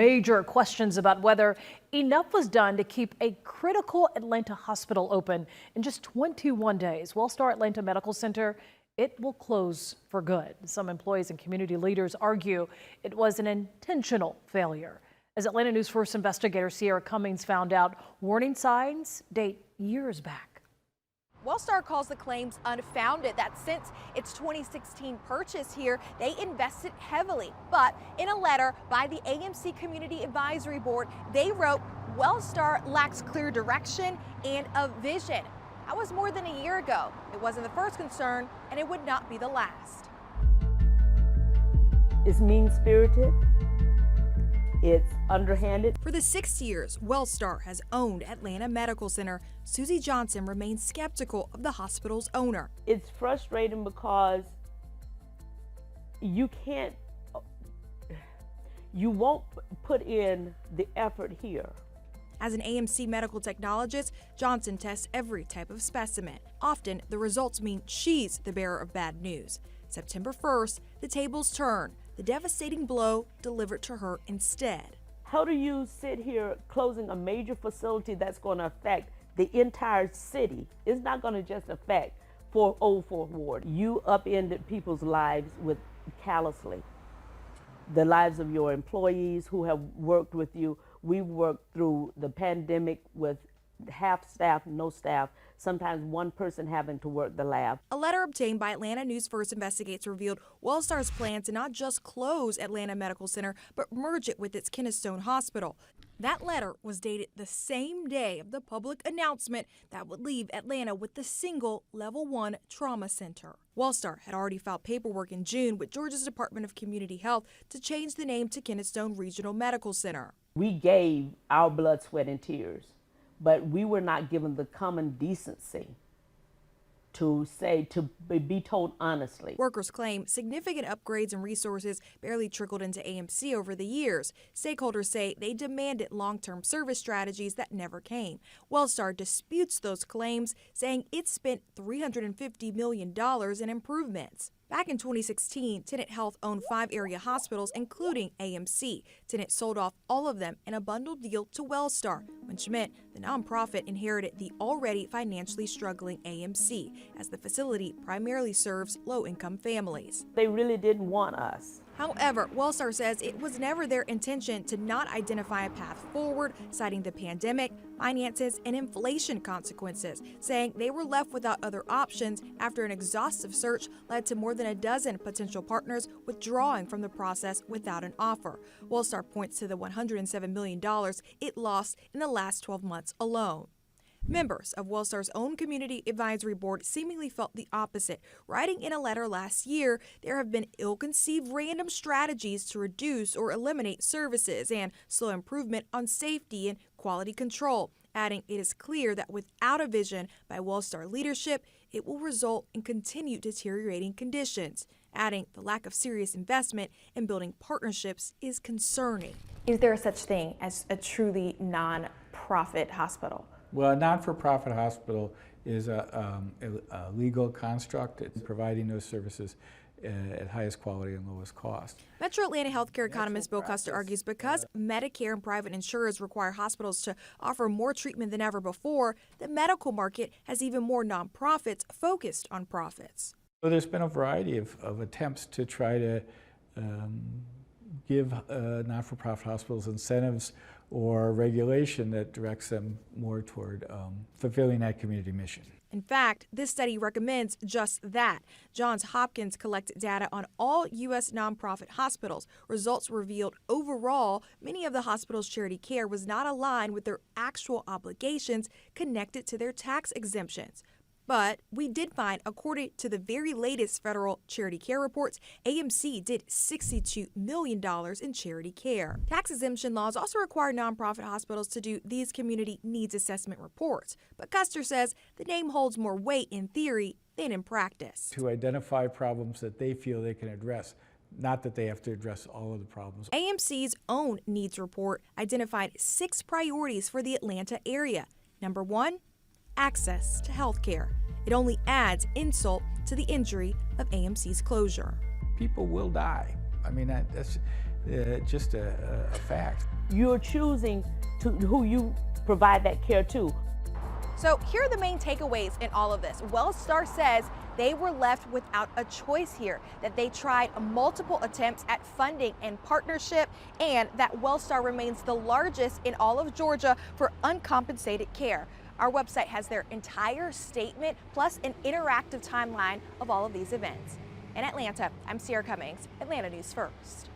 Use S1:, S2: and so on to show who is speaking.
S1: Major questions about whether enough was done to keep a critical Atlanta hospital open. In just 21 days, Wellstar Atlanta Medical Center, it will close for good. Some employees and community leaders argue it was an intentional failure. As Atlanta News First investigator Sierra Cummings found out, warning signs date years back.
S2: Wellstar calls the claims unfounded, that since its 2016 purchase here, they invested heavily. But in a letter by the AMC Community Advisory Board, they wrote Wellstar lacks clear direction and a vision. That was more than a year ago. It wasn't the first concern, and it would not be the last.
S3: It's mean-spirited. It's underhanded.
S2: For the 6 years Wellstar has owned Atlanta Medical Center, Susie Johnson remains skeptical of the hospital's owner.
S3: It's frustrating because you won't put in the effort here.
S2: As an AMC medical technologist, Johnson tests every type of specimen. Often, the results mean she's the bearer of bad news. September 1st, the tables turn. The devastating blow delivered to her instead.
S3: How do you sit here closing a major facility that's going to affect the entire city? It's not going to just affect Old Fourth Ward. You upended people's lives with callously. The lives of your employees who have worked with you. We've worked through the pandemic with half staff, no staff, sometimes one person having to work the lab.
S2: A letter obtained by Atlanta News First Investigates revealed Wellstar's plan to not just close Atlanta Medical Center, but merge it with its Kennestone Hospital. That letter was dated the same day of the public announcement that would leave Atlanta with the single Level 1 trauma center. Wellstar had already filed paperwork in June with Georgia's Department of Community Health to change the name to Kennestone Regional Medical Center.
S3: We gave our blood, sweat, and tears, but we were not given the common decency to be told honestly.
S2: Workers claim significant upgrades and resources barely trickled into AMC over the years. Stakeholders say they demanded long-term service strategies that never came. Wellstar disputes those claims, saying it spent $350 million in improvements. Back in 2016, Tenet Health owned 5 area hospitals, including AMC. Tenet sold off all of them in a bundled deal to Wellstar, which meant the nonprofit inherited the already financially struggling AMC, as the facility primarily serves low-income families.
S3: They really didn't want us.
S2: However, Wellstar says it was never their intention to not identify a path forward, citing the pandemic, finances, and inflation consequences, saying they were left without other options after an exhaustive search led to more than a dozen potential partners withdrawing from the process without an offer. Wellstar points to the $107 million it lost in the last 12 months alone. Members of Wellstar's own Community Advisory Board seemingly felt the opposite. Writing in a letter last year, there have been ill-conceived random strategies to reduce or eliminate services and slow improvement on safety and quality control, adding it is clear that without a vision by Wellstar leadership, it will result in continued deteriorating conditions. Adding the lack of serious investment in building partnerships is concerning.
S4: Is there such thing as a truly non-profit hospital?
S5: Well, a not-for-profit hospital is a legal construct. It's providing those services at highest quality and lowest cost.
S2: Metro Atlanta healthcare economist Bill Custer argues because Medicare and private insurers require hospitals to offer more treatment than ever before, the medical market has even more nonprofits focused on profits.
S5: So there's been a variety of attempts to try to give not-for-profit hospitals incentives or regulation that directs them more toward fulfilling that community mission.
S2: In fact, this study recommends just that. Johns Hopkins collected data on all U.S. nonprofit hospitals. Results revealed overall, many of the hospitals' charity care was not aligned with their actual obligations connected to their tax exemptions. But we did find, according to the very latest federal charity care reports, AMC did $62 million in charity care. Tax exemption laws also require nonprofit hospitals to do these community needs assessment reports. But Custer says the name holds more weight in theory than in practice.
S5: To identify problems that they feel they can address, not that they have to address all of the problems.
S2: AMC's own needs report identified 6 priorities for the Atlanta area. Number 1, access to health care. It only adds insult to the injury of AMC's closure.
S5: People will die. I mean, that's just a fact.
S3: you're choosing to who you provide that care to.
S2: So here are the main takeaways in all of this. WellStar says they were left without a choice here, that they tried multiple attempts at funding and partnership, and that WellStar remains the largest in all of Georgia for uncompensated care. Our website has their entire statement plus an interactive timeline of all of these events. In Atlanta, I'm Sierra Cummings, Atlanta News First.